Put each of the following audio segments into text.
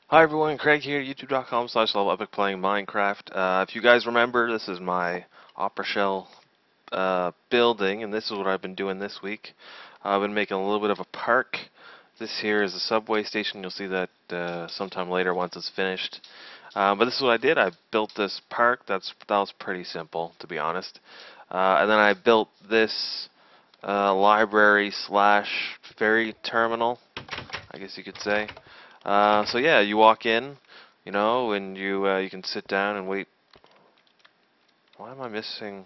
Hi everyone, Craig here, youtube.com/levelepicplaying Minecraft. If you guys remember, this is my Opera Shell building, and this is what I've been doing this week. I've been making a little bit of a park. This here is a subway station. You'll see that sometime later once it's finished. But this is what I did. I built this park. That was pretty simple, to be honest. And then I built this library slash ferry terminal, I guess you could say. So yeah, you walk in, and you can sit down and wait. Why am I missing?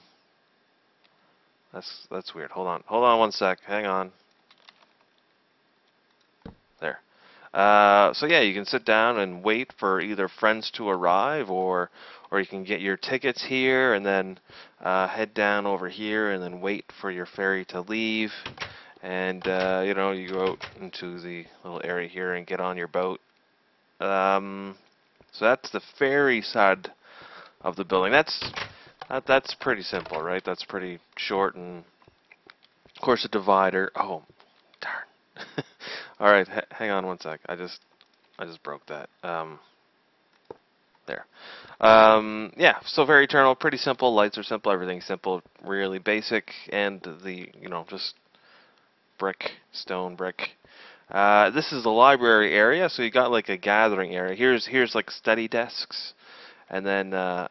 That's weird. Hold on one sec. Hang on. There. So yeah, you can sit down and wait for either friends to arrive, or you can get your tickets here and then head down over here and then wait for your ferry to leave. And you go out into the little area here and get on your boat. So that's the ferry side of the building. That's pretty simple, right? That's pretty short, and of course a divider. Oh, darn. All right, hang on one sec. I just broke that. There. Yeah. So very eternal, pretty simple. Lights are simple. Everything's simple, really basic, and just stone brick. This is the library area, so you got like a gathering area. Here's like study desks, and then then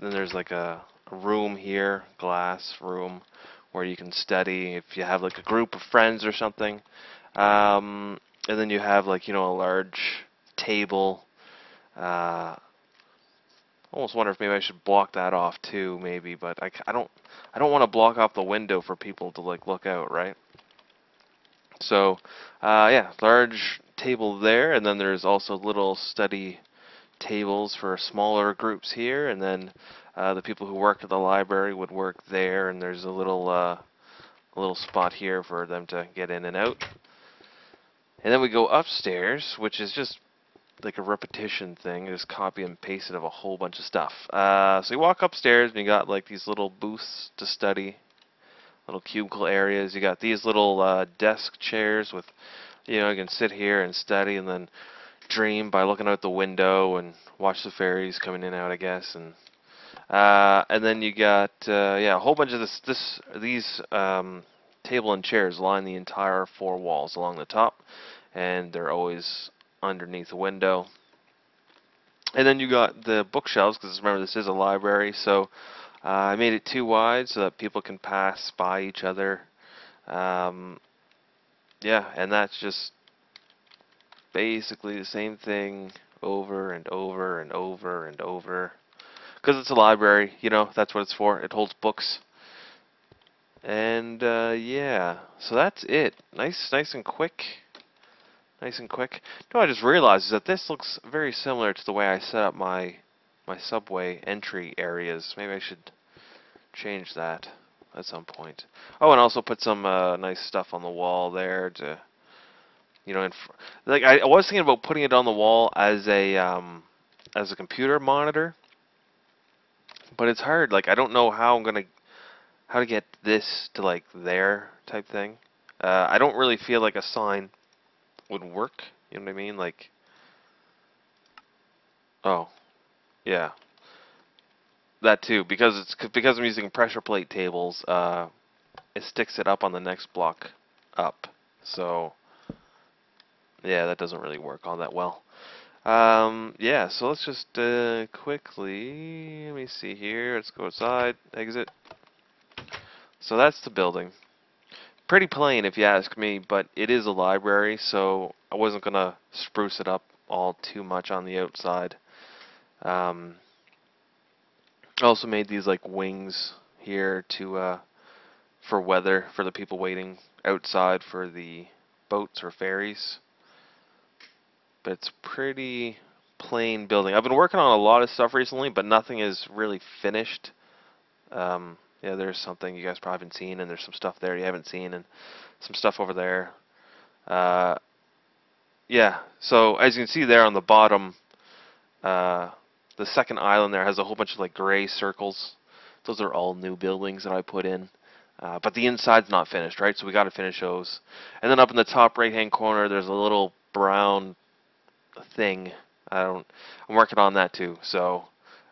there's like a room here, glass room, where you can study if you have like a group of friends or something. And then you have like a large table. Almost wonder if maybe I should block that off too, maybe, but I don't want to block off the window for people to like look out, right? So, yeah, large table there, and then there's also little study tables for smaller groups here, and then the people who work at the library would work there, and there's a little spot here for them to get in and out. And then we go upstairs, which is just like a repetition thing, just copy and paste it of a whole bunch of stuff. So you walk upstairs, and you got like these little booths to study, little cubicle areas. You got these little desk chairs with, you can sit here and study, and then dream by looking out the window and watch the ferries coming in and out, I guess. And then you got yeah, a whole bunch of these table and chairs line the entire four walls along the top, and they're always underneath the window. And then you got the bookshelves, because remember this is a library, so I made it too wide so that people can pass by each other. Um, yeah, and that's just basically the same thing over and over and over and over. Because it's a library, that's what it's for. It holds books. And yeah, so that's it. Nice and quick. Nice and quick. No, I just realized is that this looks very similar to the way I set up my subway entry areas. Maybe I should change that at some point. Oh, and also put some nice stuff on the wall there to, like I was thinking about putting it on the wall as a computer monitor, but it's hard. Like I don't know how to get this to like there type thing. I don't really feel like a sign would work. You know what I mean? Like, oh, yeah, that too. Because I'm using pressure plate tables. It sticks it up on the next block up. So yeah, that doesn't really work all that well. Yeah, so let's just quickly, let me see here. Let's go outside, exit. So that's the building. Pretty plain if you ask me, but it is a library, so I wasn't gonna spruce it up all too much on the outside. Um, I also made these like wings here to for weather for the people waiting outside for the boats or ferries. But it's pretty plain building. I've been working on a lot of stuff recently, but nothing is really finished. Yeah, there's something you guys probably haven't seen, and there's some stuff there you haven't seen, and some stuff over there. Uh, yeah, so as you can see there on the bottom, uh, the second island there has a whole bunch of like gray circles. Those are all new buildings that I put in. But the inside's not finished, right? So we got to finish those. And then up in the top right-hand corner, there's a little brown thing. I'm working on that too. So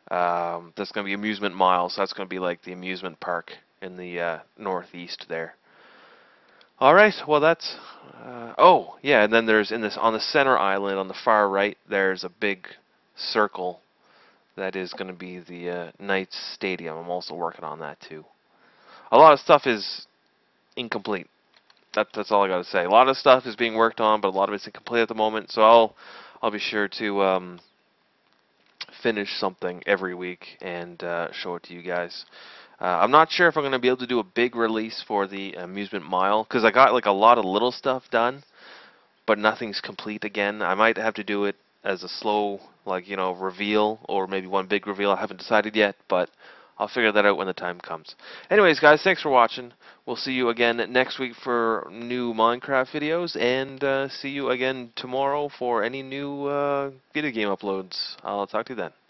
that's going to be amusement mile. So that's going to be like the amusement park in the northeast there. All right. Well, that's. Oh, yeah. And then there's on the center island on the far right. There's a big circle that is going to be the Knights Stadium. I'm also working on that too. A lot of stuff is incomplete. That's all I got to say. A lot of stuff is being worked on, but a lot of it's incomplete at the moment. So I'll be sure to finish something every week and show it to you guys. I'm not sure if I'm going to be able to do a big release for the amusement mile because I got like a lot of little stuff done, but nothing's complete again. I might have to do it as a slow, like, reveal, or maybe one big reveal. I haven't decided yet, but I'll figure that out when the time comes. Anyways, guys, thanks for watching. We'll see you again next week for new Minecraft videos, and see you again tomorrow for any new video game uploads. I'll talk to you then.